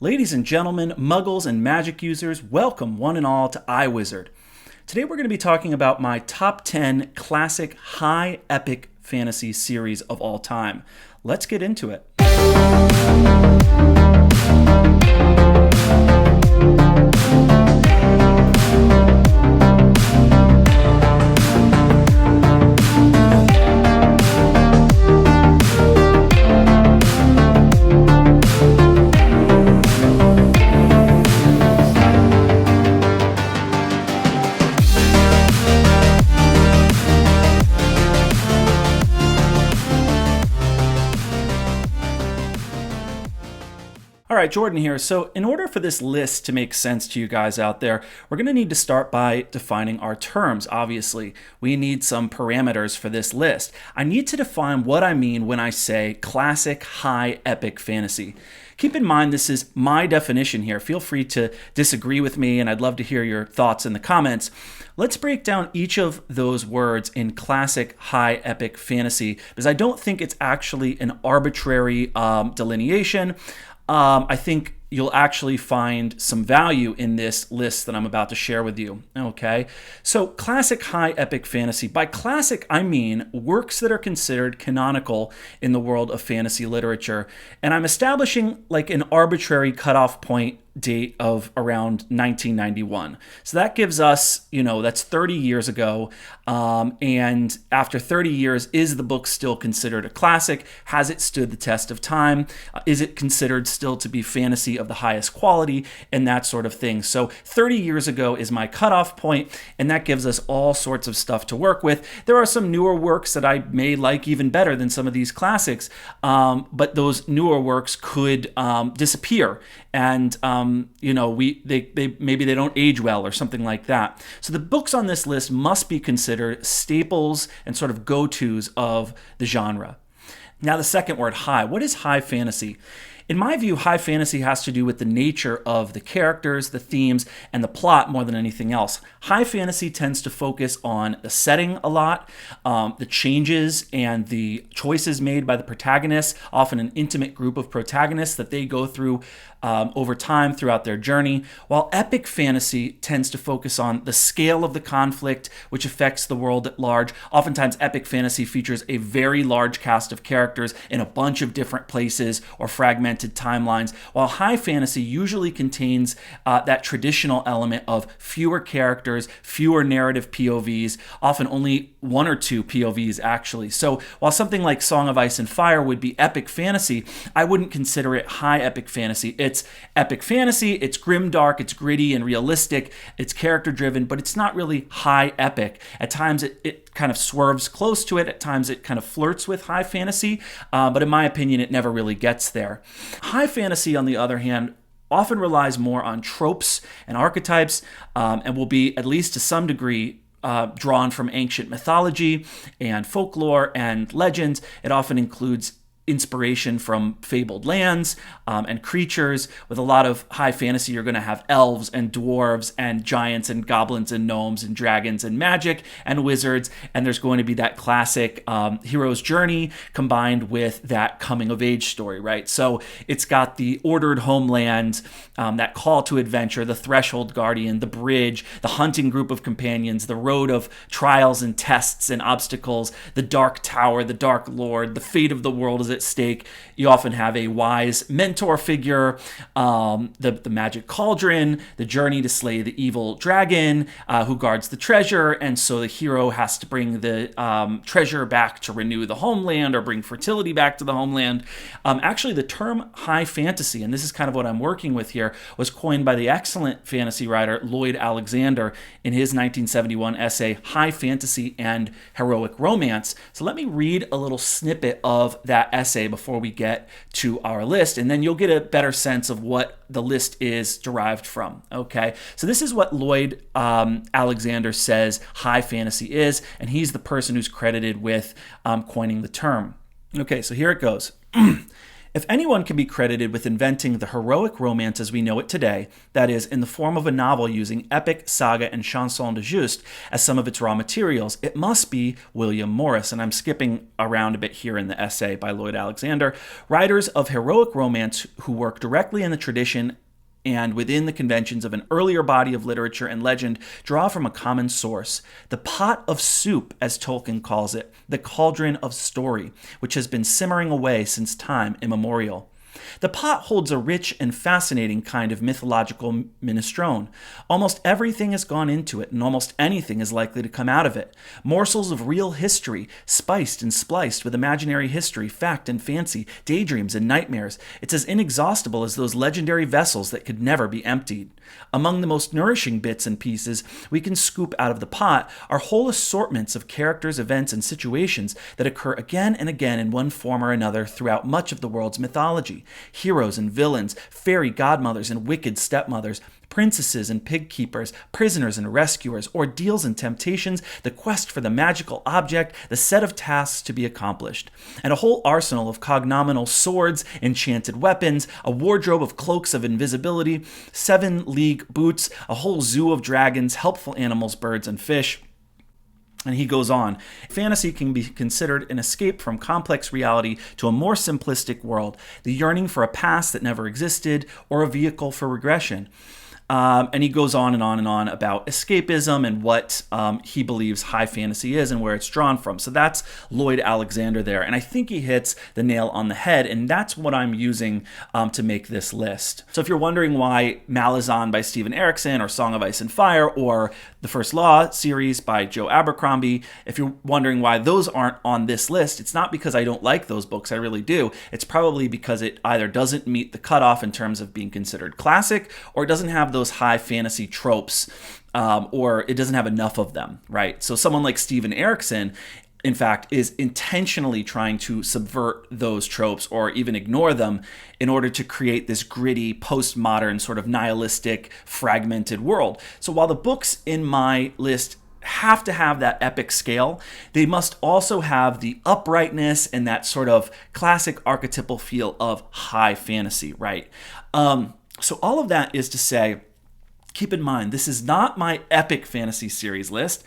Ladies and gentlemen, muggles and magic users, welcome one and all to iWizard. Today we're going to be talking about my top 10 classic high epic fantasy series of all time. Let's get into it. All right, Jordan here. So in order for this list to make sense to you guys out there, we're going to need to start by defining our terms, obviously. We need some parameters for this list. I need to define what I mean when I say classic high epic fantasy. Keep in mind, this is my definition here. Feel free to disagree with me, and I'd love to hear your thoughts in the comments. Let's break down each of those words in classic high epic fantasy, because I don't think it's actually an arbitrary delineation. I think you'll actually find some value in this list that I'm about to share with you, okay? So classic high epic fantasy. By classic, I mean works that are considered canonical in the world of fantasy literature. And I'm establishing like an arbitrary cutoff point date of around 1991. So that gives us, that's 30 years ago. And after 30 years, is the book still considered a classic? Has it stood the test of time? Is it considered still to be fantasy of the highest quality? And that sort of thing. So 30 years ago is my cutoff point, and that gives us all sorts of stuff to work with. There are some newer works that I may like even better than some of these classics, but those newer works could disappear. And maybe they don't age well or something like that. So the books on this list must be considered staples and sort of go-tos of the genre. Now the second word, high. What is high fantasy? In my view, high fantasy has to do with the nature of the characters, the themes, and the plot more than anything else. High fantasy tends to focus on the setting a lot, the changes and the choices made by the protagonists, often an intimate group of protagonists that they go through over time throughout their journey, while epic fantasy tends to focus on the scale of the conflict, which affects the world at large. Oftentimes, epic fantasy features a very large cast of characters in a bunch of different places or fragmented timelines, while high fantasy usually contains that traditional element of fewer characters, fewer narrative POVs, often only one or two POVs actually. So while something like Song of Ice and Fire would be epic fantasy, I wouldn't consider it high epic fantasy. It's epic fantasy, it's grimdark, it's gritty and realistic, it's character driven, but it's not really high epic. At times it kind of swerves close to it, at times it kind of flirts with high fantasy, but in my opinion it never really gets there. High fantasy, on the other hand, often relies more on tropes and archetypes, and will be, at least to some degree, drawn from ancient mythology and folklore and legends. It often includes inspiration from fabled lands and creatures. With a lot of high fantasy, you're going to have elves and dwarves and giants and goblins and gnomes and dragons and magic and wizards, and there's going to be that classic hero's journey combined with that coming of age story, right? So it's got the ordered homeland, that call to adventure, the threshold guardian, the bridge, the hunting group of companions, the road of trials and tests and obstacles, the dark tower, the dark lord, the fate of the world is at stake. You often have a wise mentor figure, the magic cauldron, the journey to slay the evil dragon who guards the treasure, and so the hero has to bring the treasure back to renew the homeland or bring fertility back to the homeland. Actually, the term high fantasy, and this is kind of what I'm working with here, was coined by the excellent fantasy writer Lloyd Alexander in his 1971 essay, High Fantasy and Heroic Romance. So let me read a little snippet of that essay before we get to our list, and then you'll get a better sense of what the list is derived from. Okay, so this is what Lloyd Alexander says high fantasy is, and he's the person who's credited with coining the term. Okay, so here it goes. If anyone can be credited with inventing the heroic romance as we know it today, that is, in the form of a novel using epic, saga, and chanson de juste as some of its raw materials, it must be William Morris. And I'm skipping around a bit here in the essay by Lloyd Alexander. Writers of heroic romance who work directly in the tradition and within the conventions of an earlier body of literature and legend draw from a common source, the pot of soup, as Tolkien calls it, the cauldron of story, which has been simmering away since time immemorial. The pot holds a rich and fascinating kind of mythological minestrone. Almost everything has gone into it, and almost anything is likely to come out of it. Morsels of real history, spiced and spliced with imaginary history, fact and fancy, daydreams and nightmares. It's as inexhaustible as those legendary vessels that could never be emptied. Among the most nourishing bits and pieces we can scoop out of the pot are whole assortments of characters, events, and situations that occur again and again in one form or another throughout much of the world's mythology. Heroes and villains, fairy godmothers and wicked stepmothers, princesses and pig keepers, prisoners and rescuers, ordeals and temptations, the quest for the magical object, the set of tasks to be accomplished, and a whole arsenal of cognominal swords, enchanted weapons, a wardrobe of cloaks of invisibility, 7-league boots, a whole zoo of dragons, helpful animals, birds, and fish. And he goes on. Fantasy can be considered an escape from complex reality to a more simplistic world, the yearning for a past that never existed, or a vehicle for regression. And he goes on and on and on about escapism and what he believes high fantasy is and where it's drawn from. So that's Lloyd Alexander there. And I think he hits the nail on the head. And that's what I'm using to make this list. So if you're wondering why Malazan by Stephen Erickson or Song of Ice and Fire or the First Law series by Joe Abercrombie, if you're wondering why those aren't on this list, it's not because I don't like those books. I really do. It's probably because it either doesn't meet the cutoff in terms of being considered classic, or it doesn't have those high fantasy tropes, or it doesn't have enough of them, right? So someone like Stephen Erickson, in fact, is intentionally trying to subvert those tropes or even ignore them in order to create this gritty, postmodern, sort of nihilistic, fragmented world. So while the books in my list have to have that epic scale, they must also have the uprightness and that sort of classic archetypal feel of high fantasy, right? So all of that is to say, keep in mind, this is not my epic fantasy series list,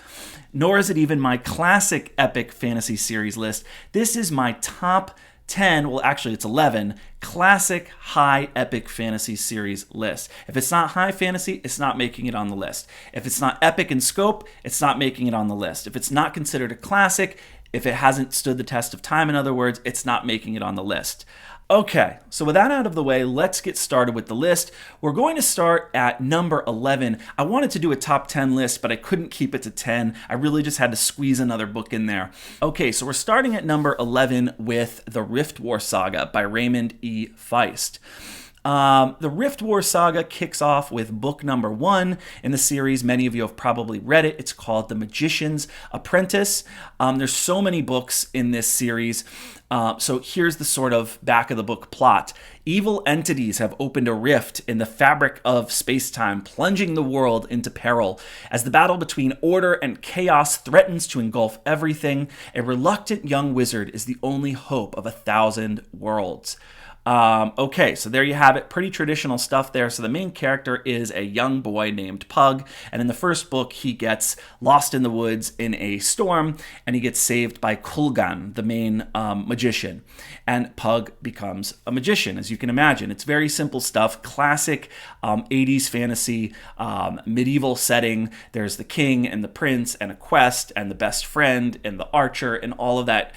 nor is it even my classic epic fantasy series list. This is my top 10, well actually it's 11, classic high epic fantasy series list. If it's not high fantasy, it's not making it on the list. If it's not epic in scope, it's not making it on the list. If it's not considered a classic, if it hasn't stood the test of time, in other words, it's not making it on the list. Okay, so with that out of the way, let's get started with the list. We're going to start at number 11. I wanted to do a top 10 list, but I couldn't keep it to 10. I really just had to squeeze another book in there. Okay, so we're starting at number 11 with The Rift War Saga by Raymond E. Feist. The Rift War Saga kicks off with book number 1 in the series. Many of you have probably read it. It's called The Magician's Apprentice. There's so many books in this series. So here's the sort of back of the book plot. Evil entities have opened a rift in the fabric of space-time, plunging the world into peril. As the battle between order and chaos threatens to engulf everything, a reluctant young wizard is the only hope of 1,000 worlds. Okay, so there you have it. Pretty traditional stuff there. So the main character is a young boy named Pug, and in the first book, he gets lost in the woods in a storm, and he gets saved by Kulgan, the main magician. And Pug becomes a magician, as you can imagine. It's very simple stuff, classic 80s fantasy, medieval setting. There's the king and the prince and a quest and the best friend and the archer and all of that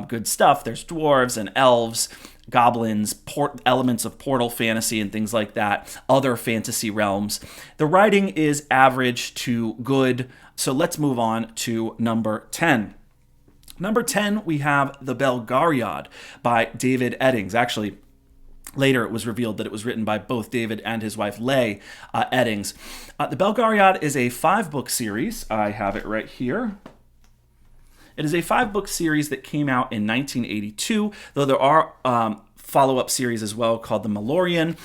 good stuff. There's dwarves and elves, goblins, elements of portal fantasy and things like that, other fantasy realms. The writing is average to good, so let's move on to number 10. Number 10, we have The Belgariad by David Eddings. Actually, later it was revealed that it was written by both David and his wife Leigh Eddings. The Belgariad is a 5-book series. I have it right here. It is a 5-book series that came out in 1982, though there are follow-up series as well called The Malorian.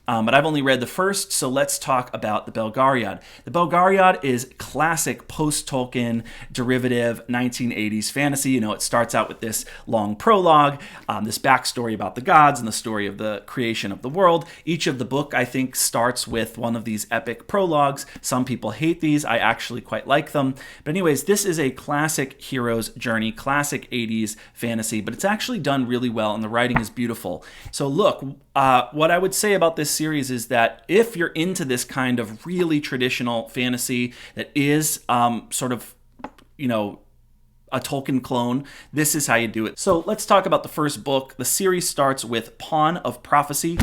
but I've only read the first, so let's talk about the Belgariad. The Belgariad is classic post-Tolkien derivative 1980s fantasy. It starts out with this long prologue, this backstory about the gods and the story of the creation of the world. Each of the book, I think, starts with one of these epic prologues. Some people hate these. I actually quite like them. But anyways, this is a classic hero's journey, classic 80s fantasy, but it's actually done really well, and the writing is beautiful. So look, what I would say about this series is that if you're into this kind of really traditional fantasy that is sort of, a Tolkien clone, this is how you do it. So let's talk about the first book. The series starts with Pawn of Prophecy,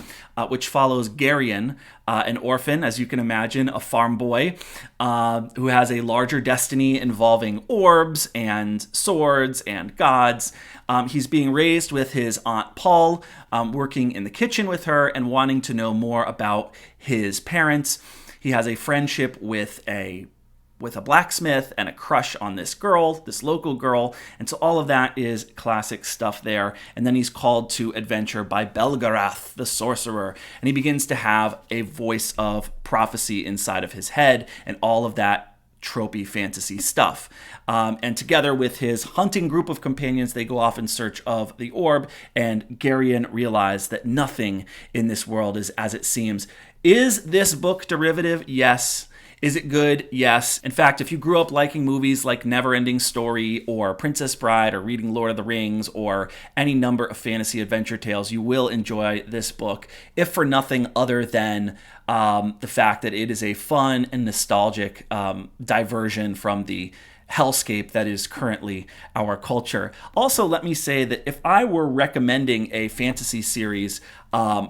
which follows Garion, an orphan, as you can imagine, a farm boy, who has a larger destiny involving orbs and swords and gods. He's being raised with his Aunt Paul, working in the kitchen with her and wanting to know more about his parents. He has a friendship with a blacksmith and a crush on this girl, this local girl. And so all of that is classic stuff there. And then he's called to adventure by Belgarath, the sorcerer. And he begins to have a voice of prophecy inside of his head and all of that tropey fantasy stuff. And together with his hunting group of companions, they go off in search of the orb. And Garion realizes that nothing in this world is as it seems. Is this book derivative? Yes. Is it good? Yes. In fact, if you grew up liking movies like Neverending Story or Princess Bride or reading Lord of the Rings or any number of fantasy adventure tales, you will enjoy this book, if for nothing other than the fact that it is a fun and nostalgic diversion from the hellscape that is currently our culture. Also, let me say that if I were recommending a fantasy series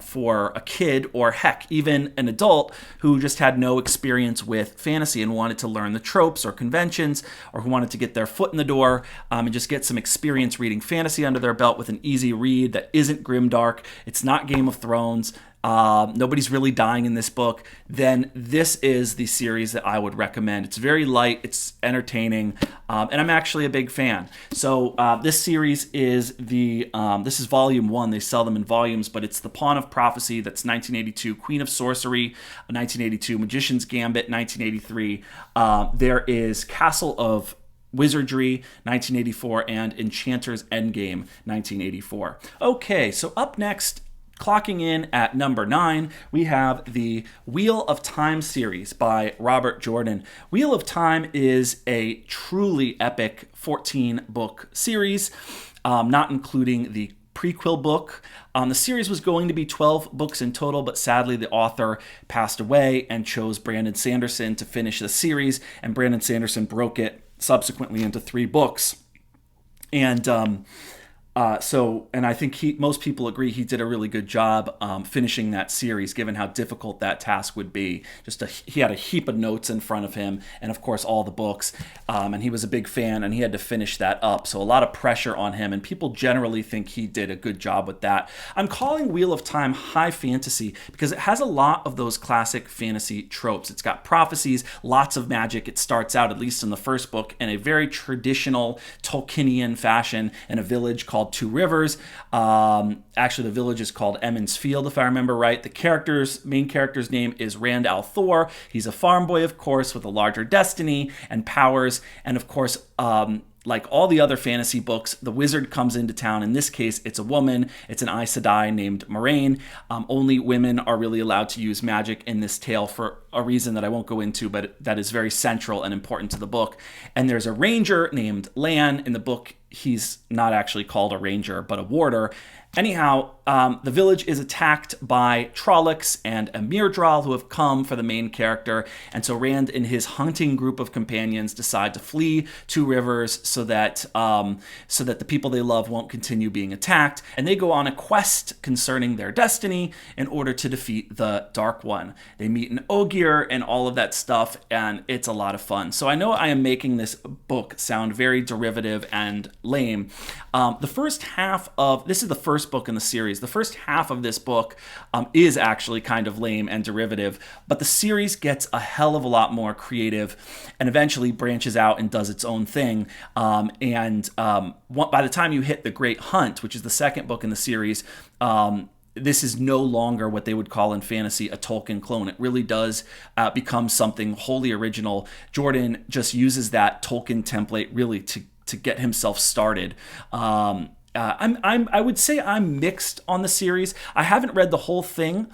for a kid, or heck, even an adult who just had no experience with fantasy and wanted to learn the tropes or conventions, or who wanted to get their foot in the door and just get some experience reading fantasy under their belt with an easy read that isn't grimdark, it's not Game of Thrones, nobody's really dying in this book, then this is the series that I would recommend. It's very light, it's entertaining, and I'm actually a big fan. So this series is this is volume 1. They sell them in volumes, but it's the Pawn of Prophecy, that's 1982, Queen of Sorcery, 1982, Magician's Gambit, 1983. There is Castle of Wizardry, 1984, and Enchanter's Endgame, 1984. Okay, so up next, clocking in at number 9, we have the Wheel of Time series by Robert Jordan. Wheel of Time is a truly epic 14-book series, not including the prequel book. The series was going to be 12 books in total, but sadly the author passed away and chose Brandon Sanderson to finish the series, and Brandon Sanderson broke it subsequently into 3 books. And and I think most people agree he did a really good job finishing that series, given how difficult that task would be. He had a heap of notes in front of him, and of course all the books, and he was a big fan, and he had to finish that up. So a lot of pressure on him, and people generally think he did a good job with that. I'm calling Wheel of Time high fantasy because it has a lot of those classic fantasy tropes. It's got prophecies, lots of magic. It starts out, at least in the first book, in a very traditional Tolkienian fashion in a village called Two Rivers. Actually, the village is called Emmons Field, if I remember right. The main character's name is Rand al'Thor. He's a farm boy, of course, with a larger destiny and powers. And of course, like all the other fantasy books, the wizard comes into town. In this case, it's a woman. It's an Aes Sedai named Moraine. Only women are really allowed to use magic in this tale for a reason that I won't go into, but that is very central and important to the book. And there's a ranger named Lan. In the book, he's not actually called a ranger, but a warder. Anyhow, the village is attacked by Trollocs and a Myrddraal who have come for the main character. And so Rand and his hunting group of companions decide to flee Two Rivers so that the people they love won't continue being attacked. And they go on a quest concerning their destiny in order to defeat the Dark One. They meet an Ogier and all of that stuff, and it's a lot of fun. So I know I am making this book sound very derivative and lame. This is the first book in the series. The first half of this book is actually kind of lame and derivative, but the series gets a hell of a lot more creative and eventually branches out and does its own thing. By the time you hit The Great Hunt, which is the second book in the series, this is no longer what they would call in fantasy a Tolkien clone. It really does become something wholly original. Jordan just uses that Tolkien template really to get himself started. I would say I'm mixed on the series. I haven't read the whole thing.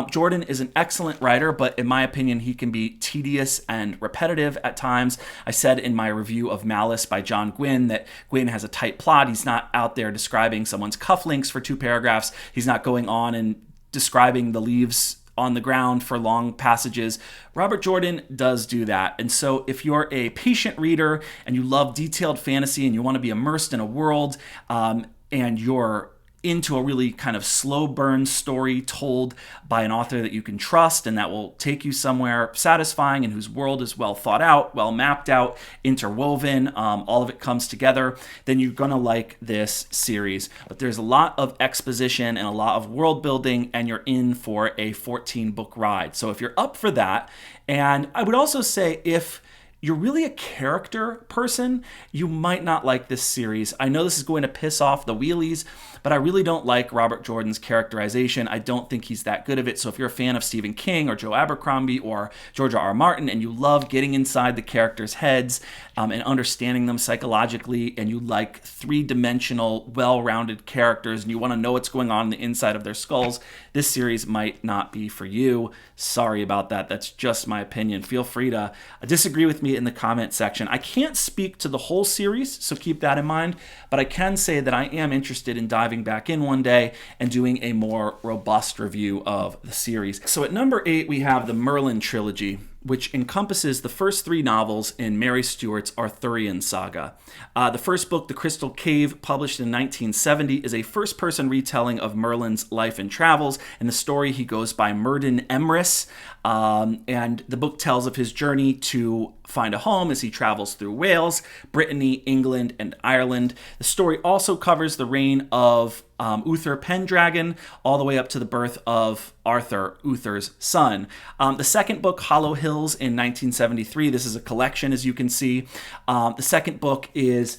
Jordan is an excellent writer, but in my opinion, he can be tedious and repetitive at times. I said in my review of Malice by John Gwynne that Gwynne has a tight plot. He's not out there describing someone's cufflinks for 2 paragraphs. He's not going on and describing the leaves on the ground for long passages. Robert Jordan does do that. And so if you're a patient reader and you love detailed fantasy and you want to be immersed in a world and you're into a really kind of slow burn story told by an author that you can trust and that will take you somewhere satisfying and whose world is well thought out, well mapped out, interwoven, all of it comes together, then you're going to like this series. But there's a lot of exposition and a lot of world building, and you're in for a 14-book ride. So if you're up for that, and I would also say if you're really a character person, you might not like this series. I know this is going to piss off the wheelies, but I really don't like Robert Jordan's characterization. I don't think he's that good of it. So if you're a fan of Stephen King or Joe Abercrombie or George R.R. Martin and you love getting inside the characters' heads and understanding them psychologically, and you like 3-dimensional, well-rounded characters, and you want to know what's going on in the inside of their skulls, this series might not be for you. Sorry about that. That's just my opinion. Feel free to disagree with me in the comment section. I can't speak to the whole series, so keep that in mind, but I can say that I am interested in diving back in one day and doing a more robust review of the series. So at number 8, we have the Merlin trilogy, which encompasses the first 3 novels in Mary Stewart's Arthurian saga. The first book, The Crystal Cave, published in 1970, is a first-person retelling of Merlin's life and travels. In the story, he goes by Myrddin Emrys, and the book tells of his journey to find a home as he travels through Wales, Brittany, England, and Ireland. The story also covers the reign of Uther Pendragon, all the way up to the birth of Arthur, Uther's son. The second book, Hollow Hills, in 1973. This is a collection, as you can see. The second book is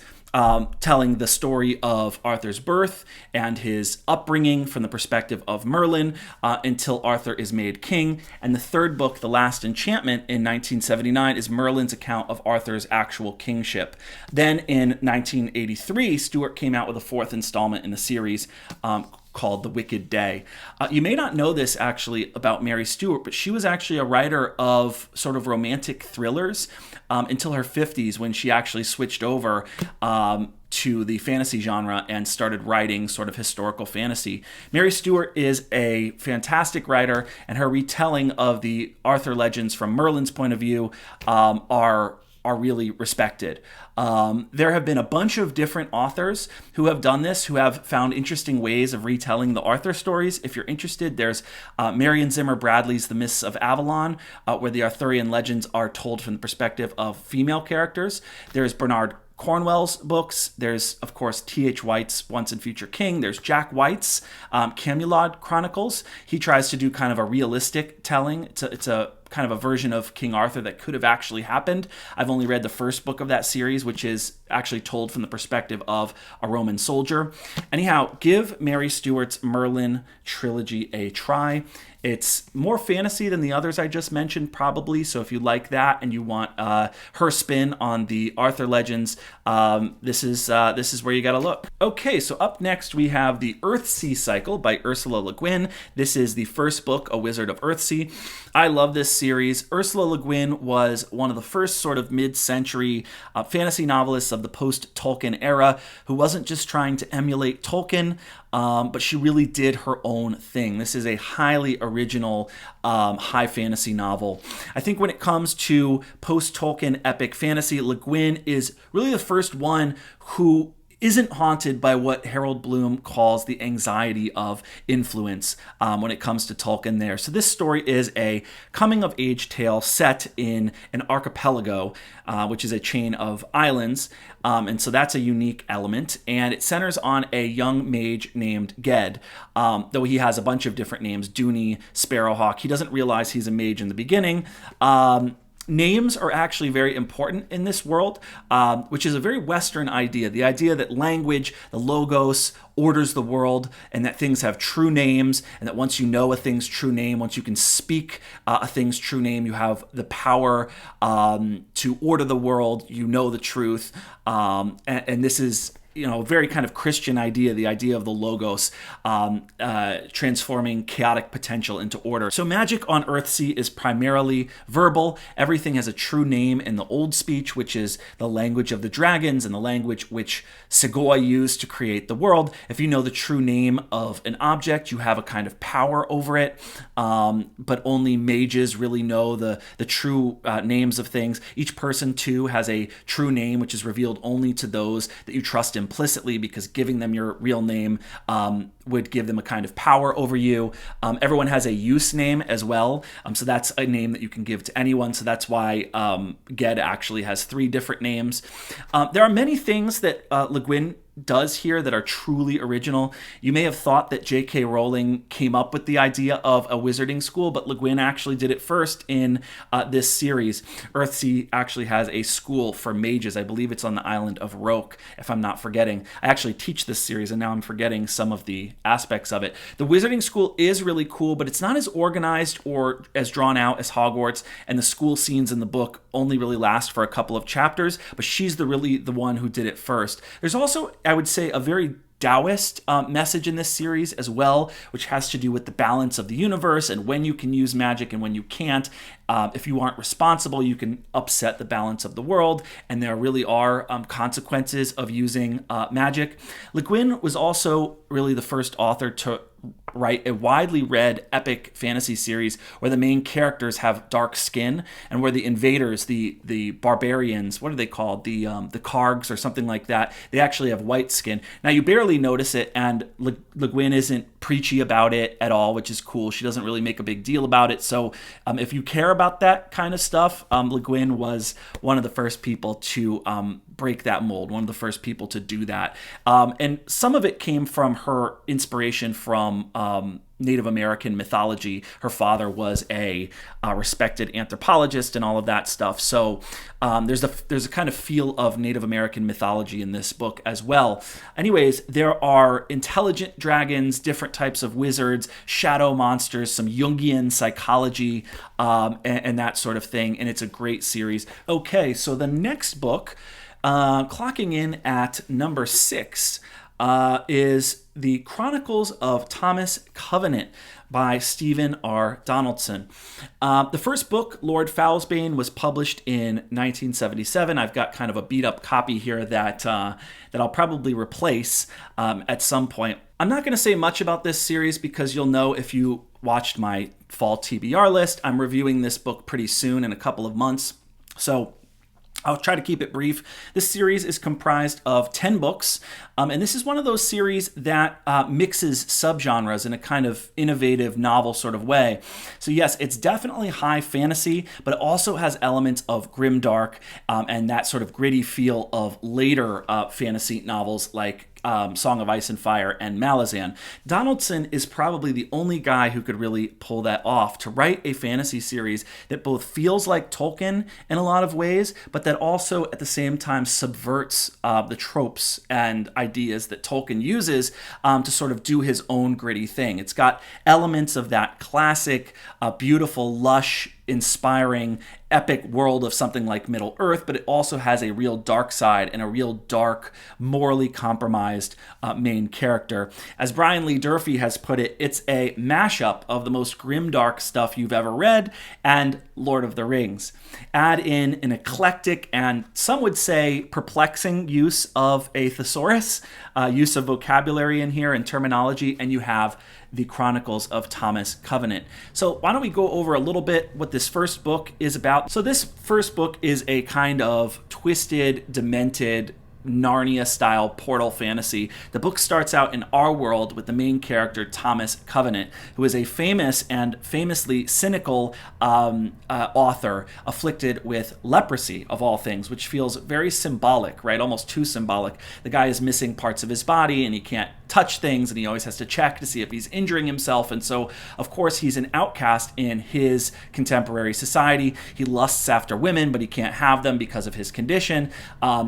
telling the story of Arthur's birth and his upbringing from the perspective of Merlin until Arthur is made king. And the third book, The Last Enchantment, in 1979, is Merlin's account of Arthur's actual kingship. Then in 1983, Stewart came out with a 4th installment in the series called The Wicked Day. You may not know this actually about Mary Stewart, but she was actually a writer of sort of romantic thrillers until her 50s, when she actually switched over to the fantasy genre and started writing sort of historical fantasy. Mary Stewart is a fantastic writer, and her retelling of the Arthur legends from Merlin's point of view are really respected. There have been a bunch of different authors who have done this, who have found interesting ways of retelling the Arthur stories. If you're interested, there's Marion Zimmer Bradley's The Mists of Avalon, where the Arthurian legends are told from the perspective of female characters. There's Bernard Cornwell's books. There's, of course, T.H. White's Once and Future King. There's Jack White's Camelot Chronicles. He tries to do kind of a realistic telling. It's a kind of a version of King Arthur that could have actually happened. I've only read the first book of that series, which is actually told from the perspective of a Roman soldier. Anyhow, give Mary Stewart's Merlin trilogy a try. It's more fantasy than the others I just mentioned, probably. So if you like that and you want her spin on the Arthur legends, this is where you got to look. Okay, so up next we have The Earthsea Cycle by Ursula Le Guin. This is the first book, A Wizard of Earthsea. I love this series. Ursula Le Guin was one of the first sort of mid-century fantasy novelists of the post-Tolkien era, who wasn't just trying to emulate Tolkien, but she really did her own thing. This is a highly original high fantasy novel. I think when it comes to post-Tolkien epic fantasy, Le Guin is really the first one who isn't haunted by what Harold Bloom calls the anxiety of influence when it comes to Tolkien there. So this story is a coming-of-age tale set in an archipelago, which is a chain of islands, and so that's a unique element, and it centers on a young mage named Ged, though he has a bunch of different names, Dooney, Sparrowhawk. He doesn't realize he's a mage in the beginning. Names are actually very important in this world, which is a very Western idea. The idea that language, the logos, orders the world, and that things have true names, and that once you know a thing's true name, once you can speak a thing's true name, you have the power to order the world, you know the truth. And this is a very kind of Christian idea, the idea of the logos transforming chaotic potential into order. So magic on Earthsea is primarily verbal. Everything has a true name in the old speech, which is the language of the dragons and the language which Segoy used to create the world. If you know the true name of an object, you have a kind of power over it, but only mages really know the true names of things. Each person, too, has a true name, which is revealed only to those that you trust implicitly, because giving them your real name would give them a kind of power over you. Everyone has a use name as well, so that's a name that you can give to anyone. So that's why Ged actually has 3 different names. There are many things that Le Guin does here that are truly original. You may have thought that J.K. Rowling came up with the idea of a wizarding school, but Le Guin actually did it first in this series. Earthsea actually has a school for mages. I believe it's on the island of Roke, if I'm not forgetting. I actually teach this series, and now I'm forgetting some of the aspects of it. The wizarding school is really cool, but it's not as organized or as drawn out as Hogwarts, and the school scenes in the book only really last for a couple of chapters, but she's really the one who did it first. There's also, I would say, a very Taoist message in this series as well, which has to do with the balance of the universe and when you can use magic and when you can't. If you aren't responsible, you can upset the balance of the world, and there really are consequences of using magic. Le Guin was also really the first author to write a widely read epic fantasy series where the main characters have dark skin, and where the invaders, the barbarians, what are they called? The Kargs or something like that, they actually have white skin. Now you barely notice it, and Le Guin isn't preachy about it at all, which is cool. She doesn't really make a big deal about it. So if you care about that kind of stuff, Le Guin was one of the first people to break that mold, one of the first people to do that. And some of it came from her inspiration from Native American mythology. Her father was a respected anthropologist and all of that stuff. So there's a kind of feel of Native American mythology in this book as well. Anyways, there are intelligent dragons, different types of wizards, shadow monsters, some Jungian psychology, and that sort of thing. And it's a great series. Okay, so the next book, clocking in at number 6, is The Chronicles of Thomas Covenant by Stephen R. Donaldson. The first book, Lord Foulsbane, was published in 1977. I've got kind of a beat-up copy here that I'll probably replace at some point. I'm not going to say much about this series because you'll know if you watched my fall TBR list. I'm reviewing this book pretty soon, in a couple of months. So I'll try to keep it brief. This series is comprised of 10 books, and this is one of those series that mixes subgenres in a kind of innovative novel sort of way. So yes, it's definitely high fantasy, but it also has elements of grimdark and that sort of gritty feel of later fantasy novels like Song of Ice and Fire and Malazan. Donaldson is probably the only guy who could really pull that off, to write a fantasy series that both feels like Tolkien in a lot of ways, but that also at the same time subverts the tropes and ideas that Tolkien uses to sort of do his own gritty thing. It's got elements of that classic, beautiful, lush, inspiring, epic world of something like Middle Earth, but it also has a real dark side and a real dark, morally compromised main character. As Brian Lee Durfee has put it, it's a mashup of the most grimdark stuff you've ever read and Lord of the Rings. Add in an eclectic and some would say perplexing use of a thesaurus, use of vocabulary in here and terminology, and you have The Chronicles of Thomas Covenant. So why don't we go over a little bit what this first book is about. So this first book is a kind of twisted, demented, Narnia-style portal fantasy. The book starts out in our world with the main character, Thomas Covenant, who is a famous and famously cynical author afflicted with leprosy, of all things, which feels very symbolic, right? Almost too symbolic. The guy is missing parts of his body, and he can't touch things, and he always has to check to see if he's injuring himself. And so, of course, he's an outcast in his contemporary society. He lusts after women, but he can't have them because of his condition.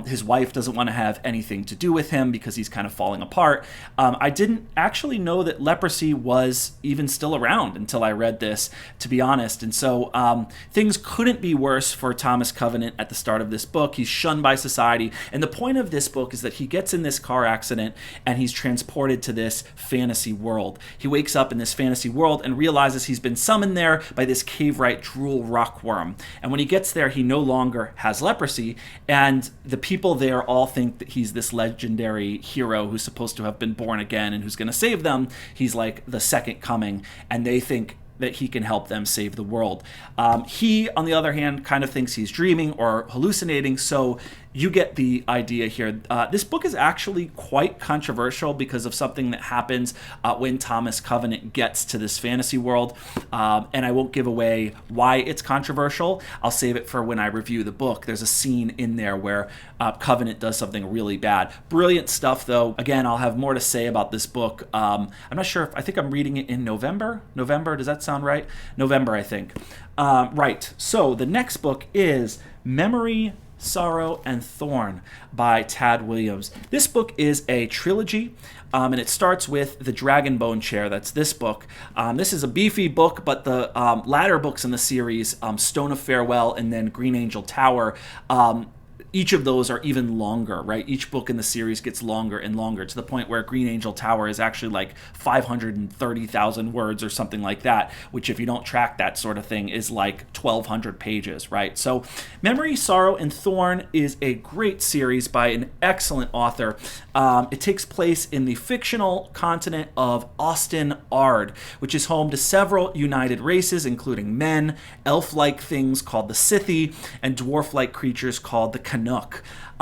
His wife doesn't want to have anything to do with him because he's kind of falling apart. I didn't actually know that leprosy was even still around until I read this, to be honest. And so things couldn't be worse for Thomas Covenant at the start of this book. He's shunned by society. And the point of this book is that he gets in this car accident and he's transported to this fantasy world. He wakes up in this fantasy world and realizes he's been summoned there by this cave-right drool rockworm. And when he gets there, he no longer has leprosy. And the people there all think that he's this legendary hero who's supposed to have been born again and who's going to save them. He's like the second coming. And they think that he can help them save the world. He, on the other hand, kind of thinks he's dreaming or hallucinating, so you get the idea here. This book is actually quite controversial because of something that happens when Thomas Covenant gets to this fantasy world, and I won't give away why it's controversial. I'll save it for when I review the book. There's a scene in there where Covenant does something really bad. Brilliant stuff, though. Again, I'll have more to say about this book. I'm not sure I think I'm reading it in November. Does that sound right? November, I think. Right. So the next book is Memory, Sorrow, and Thorn by Tad Williams. This book is a trilogy, and it starts with The Dragonbone Chair. That's this book. This is a beefy book, but the latter books in the series, Stone of Farewell and then Green Angel Tower, each of those are even longer, right? Each book in the series gets longer and longer to the point where Green Angel Tower is actually like 530,000 words or something like that, which if you don't track that sort of thing is like 1,200 pages, right? So Memory, Sorrow, and Thorn is a great series by an excellent author. It takes place in the fictional continent of Austin Ard, which is home to several united races, including men, elf-like things called the Scythi, and dwarf-like creatures called the Canuck.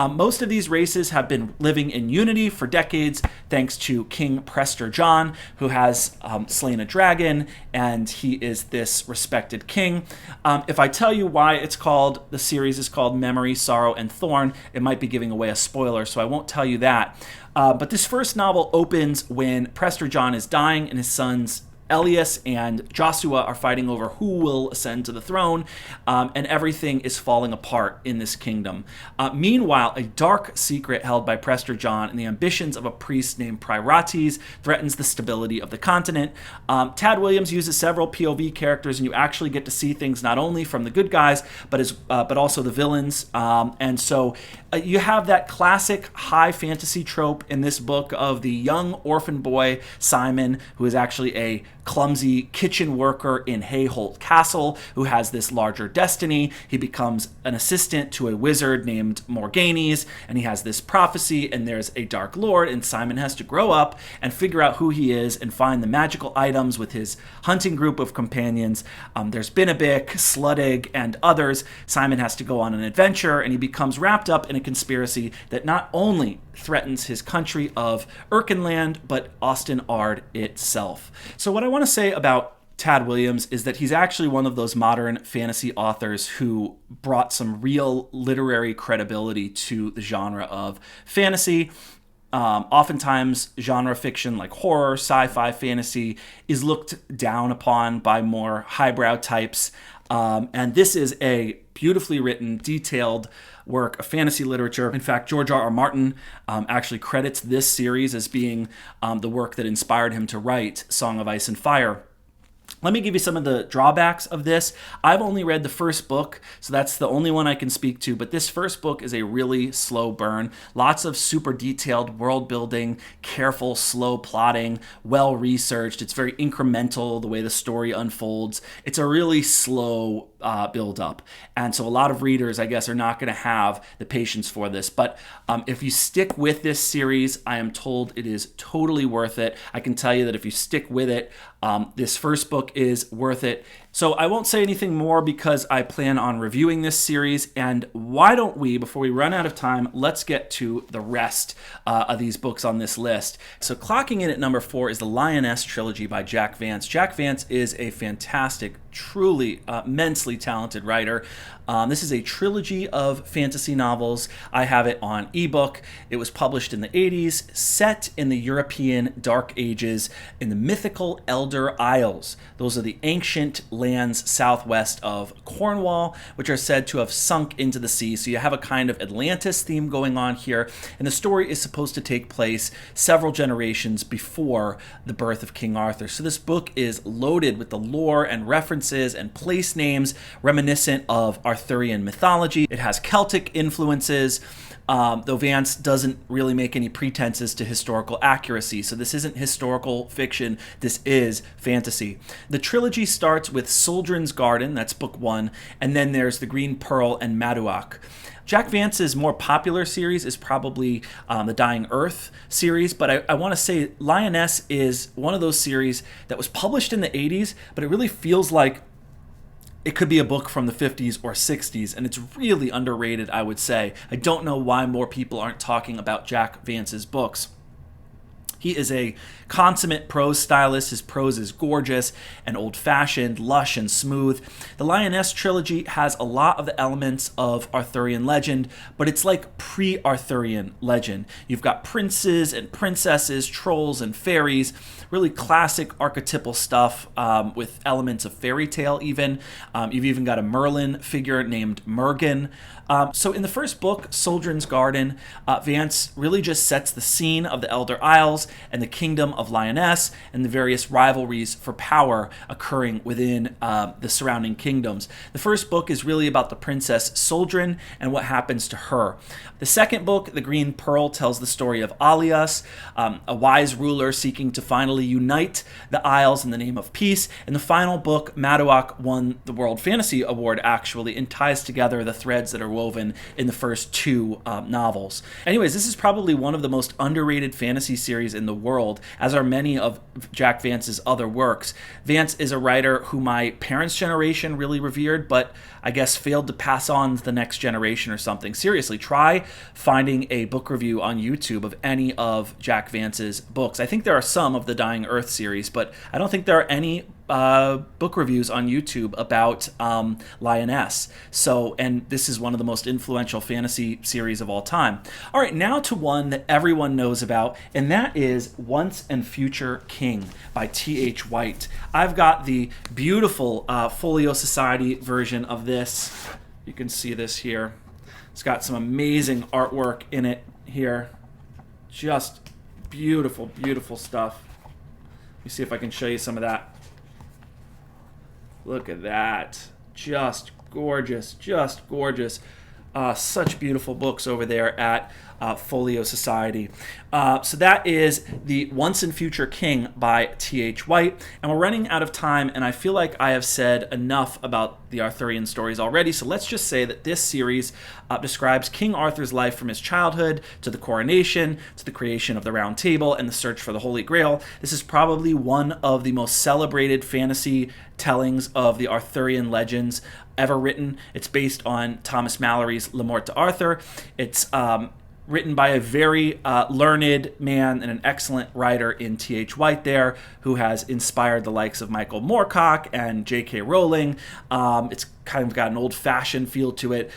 Most of these races have been living in unity for decades thanks to King Prester John, who has slain a dragon, and he is this respected king. If I tell you why the series is called Memory, Sorrow, and Thorn, it might be giving away a spoiler, so I won't tell you that. But this first novel opens when Prester John is dying and his sons Elias and Joshua are fighting over who will ascend to the throne, and everything is falling apart in this kingdom. Meanwhile, a dark secret held by Prester John and the ambitions of a priest named Priorites threatens the stability of the continent. Tad Williams uses several POV characters, and you actually get to see things not only from the good guys, but also the villains. And so you have that classic high fantasy trope in this book of the young orphan boy, Simon, who is actually a clumsy kitchen worker in Hayholt Castle who has this larger destiny. He becomes an assistant to a wizard named Morganes, and he has this prophecy, and there's a dark lord, and Simon has to grow up and figure out who he is and find the magical items with his hunting group of companions. There's Binnabic, Sluttig, and others. Simon has to go on an adventure, and he becomes wrapped up in a conspiracy that not only threatens his country of Erkenland, but Austin Ard itself. So what I want to say about Tad Williams is that he's actually one of those modern fantasy authors who brought some real literary credibility to the genre of fantasy. Oftentimes, genre fiction like horror, sci-fi, fantasy is looked down upon by more highbrow types. And this is a beautifully written, detailed work of fantasy literature. In fact, J.R.R. Martin actually credits this series as being the work that inspired him to write Song of Ice and Fire. Let me give you some of the drawbacks of this. I've only read the first book, so that's the only one I can speak to, but this first book is a really slow burn. Lots of super detailed world building, careful, slow plotting, well-researched. It's very incremental, the way the story unfolds. It's a really slow build-up, and so a lot of readers, I guess, are not going to have the patience for this, but if you stick with this series, I am told it is totally worth it. I can tell you that if you stick with it, this first book is worth it, So I won't say anything more because I plan on reviewing this series. And why don't we, before we run out of time, let's get to the rest of these books on this list. So clocking in at number 4 is the Lioness trilogy by Jack Vance. Jack Vance is a fantastic, truly immensely talented writer. This is a trilogy of fantasy novels. I have it on ebook. It was published in the 80s, set in the European Dark Ages in the mythical Elder Isles. Those are the ancient lands southwest of Cornwall, which are said to have sunk into the sea. So you have a kind of Atlantis theme going on here. And the story is supposed to take place several generations before the birth of King Arthur. So this book is loaded with the lore and references and place names reminiscent of Arthurian mythology. It has Celtic influences, though Vance doesn't really make any pretenses to historical accuracy. So this isn't historical fiction, this is fantasy. The trilogy starts with Soldrin's Garden, that's book 1, and then there's The Green Pearl and Maduak. Jack Vance's more popular series is probably the Dying Earth series, but I want to say Lioness is one of those series that was published in the 80s, but it really feels like it could be a book from the 50s or 60s, and it's really underrated, I would say. I don't know why more people aren't talking about Jack Vance's books. He is a consummate prose stylist. His prose is gorgeous and old-fashioned, lush and smooth. The Lioness trilogy has a lot of the elements of Arthurian legend, but it's like pre-Arthurian legend. You've got princes and princesses, trolls and fairies, really classic archetypal stuff with elements of fairy tale even. You've even got a Merlin figure named Mergen. So in the first book, Soldrin's Garden, Vance really just sets the scene of the Elder Isles and the kingdom of Lioness and the various rivalries for power occurring within the surrounding kingdoms. The first book is really about the princess Soldrin and what happens to her. The second book, The Green Pearl, tells the story of Alias, a wise ruler seeking to finally unite the Isles in the name of peace. And the final book, Maduak, won the World Fantasy Award actually and ties together the threads that are woven in the first 2 novels. Anyways, this is probably one of the most underrated fantasy series in the world, as are many of Jack Vance's other works. Vance is a writer who my parents' generation really revered, but I guess failed to pass on to the next generation or something. Seriously, try finding a book review on YouTube of any of Jack Vance's books. I think there are some of the Dying Earth series, but I don't think there are any book reviews on YouTube about Lioness. So, and this is one of the most influential fantasy series of all time. All right, now to one that everyone knows about, and that is Once and Future King by T.H. White. I've got the beautiful Folio Society version of this. You can see this here. It's got some amazing artwork in it here. Just beautiful, beautiful stuff. Let me see if I can show you some of that. Look at that. Just gorgeous, just gorgeous. Such beautiful books over there at Folio Society. So that is the Once and Future King by T.H. White. And we're running out of time, and I feel like I have said enough about the Arthurian stories already. So let's just say that this series describes King Arthur's life from his childhood to the coronation, to the creation of the Round Table, and the search for the Holy Grail. This is probably one of the most celebrated fantasy tellings of the Arthurian legends ever written. It's based on Thomas Mallory's Le Morte d'Arthur. It's written by a very learned man and an excellent writer in T.H. White there, who has inspired the likes of Michael Moorcock and J.K. Rowling. It's kind of got an old-fashioned feel to it.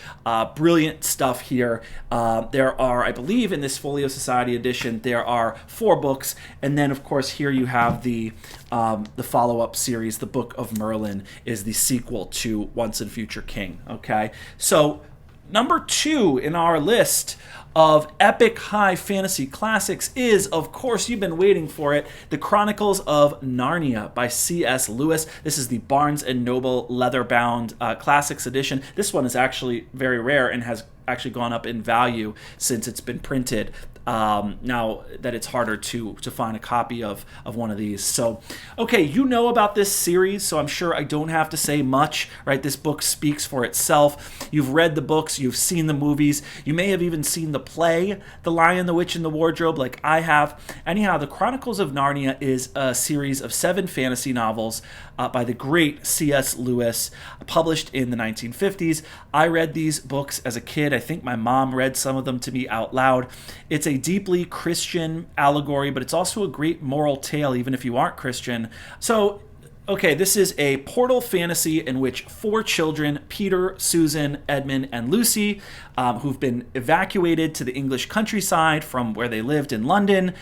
Brilliant stuff here. There are, I believe, in this Folio Society edition, there are 4 books, and then, of course, here you have the follow-up series. The Book of Merlin is the sequel to Once and Future King. Okay, so number 2 in our list of epic high fantasy classics is, of course, you've been waiting for it, The Chronicles of Narnia by C.S. Lewis. This is the Barnes & Noble leather-bound classics edition. This one is actually very rare and has actually gone up in value since it's been printed. now that it's harder to find a copy of one of these. So, okay, you know about this series, so I'm sure I don't have to say much, right? This book speaks for itself. You've read the books, you've seen the movies, you may have even seen the play, The Lion, the Witch, and the Wardrobe, like I have. Anyhow, The Chronicles of Narnia is a series of 7 fantasy novels by the great C.S. Lewis, published in the 1950s. I read these books as a kid. I think my mom read some of them to me out loud. It's a deeply Christian allegory, but it's also a great moral tale, even if you aren't Christian. So, okay, this is a portal fantasy in which 4 children, Peter, Susan, Edmund, and Lucy, who've been evacuated to the English countryside from where they lived in London,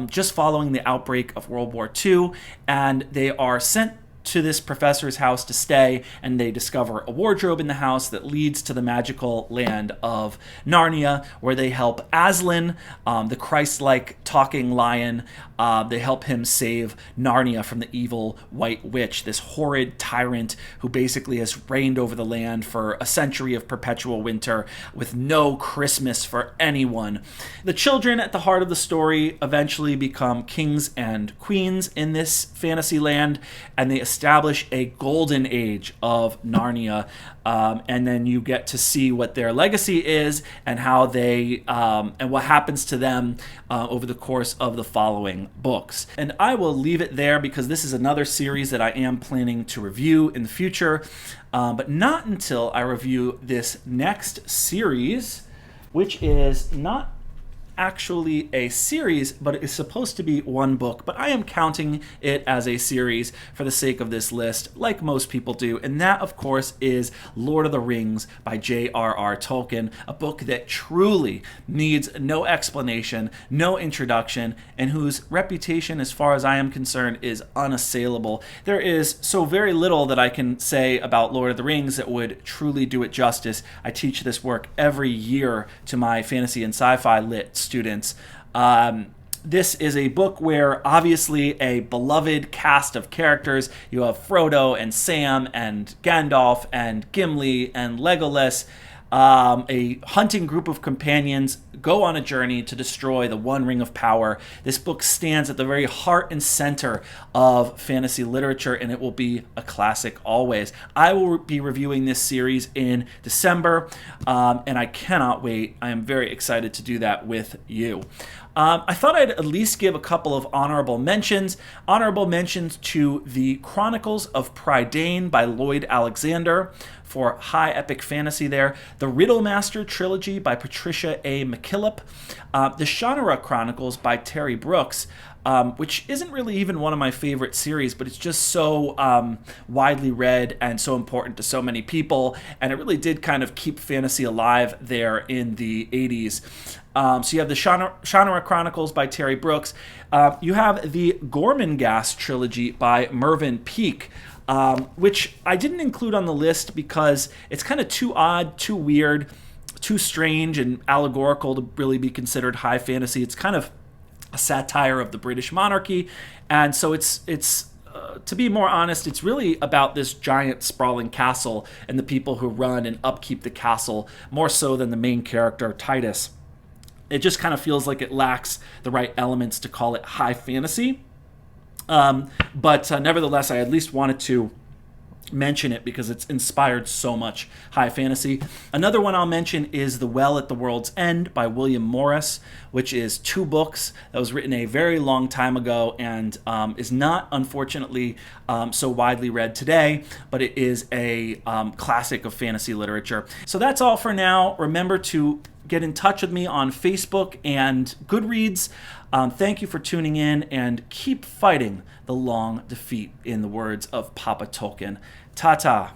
just following the outbreak of World War II, and they are sent to this professor's house to stay, and they discover a wardrobe in the house that leads to the magical land of Narnia, where they help Aslan, the Christ-like talking lion. They help him save Narnia from the evil White Witch, this horrid tyrant who basically has reigned over the land for a century of perpetual winter with no Christmas for anyone. The children at the heart of the story eventually become kings and queens in this fantasy land, and they establish a golden age of Narnia, and then you get to see what their legacy is and how they and what happens to them over the course of the following books. And I will leave it there because this is another series that I am planning to review in the future, but not until I review this next series, which is not actually a series, but it is supposed to be one book, but I am counting it as a series for the sake of this list, like most people do, and that, of course, is Lord of the Rings by J.R.R. Tolkien, a book that truly needs no explanation, no introduction, and whose reputation, as far as I am concerned, is unassailable. There is so very little that I can say about Lord of the Rings that would truly do it justice. I teach this work every year to my fantasy and sci-fi lit students. This is a book where obviously a beloved cast of characters. You have Frodo and Sam and Gandalf and Gimli and Legolas. A hunting group of companions go on a journey to destroy the One Ring of Power. This book stands at the very heart and center of fantasy literature, and it will be a classic always. I will be reviewing this series in December, and I cannot wait. I am very excited to do that with you. I thought I'd at least give a couple of honorable mentions. Honorable mentions to The Chronicles of Prydain by Lloyd Alexander for high epic fantasy there. The Riddlemaster trilogy by Patricia A. McKillop. The Shannara Chronicles by Terry Brooks, which isn't really even one of my favorite series, but it's just so widely read and so important to so many people, and it really did kind of keep fantasy alive there in the 80s. So you have the Shannara Chronicles by Terry Brooks. You have the Gormenghast trilogy by Mervyn Peake, which I didn't include on the list because it's kind of too odd, too weird, too strange and allegorical to really be considered high fantasy. It's kind of a satire of the British monarchy, and so it's to be more honest, it's really about this giant sprawling castle and the people who run and upkeep the castle, more so than the main character, Titus. It just kind of feels like it lacks the right elements to call it high fantasy. But nevertheless, I at least wanted to mention it because it's inspired so much high fantasy. Another one I'll mention is The Well at the World's End by William Morris, which is 2 books that was written a very long time ago and is not, unfortunately, so widely read today, but it is a classic of fantasy literature. So that's all for now. Remember to get in touch with me on Facebook and Goodreads. Thank you for tuning in, and keep fighting the long defeat, in the words of Papa Tolkien. Ta-ta.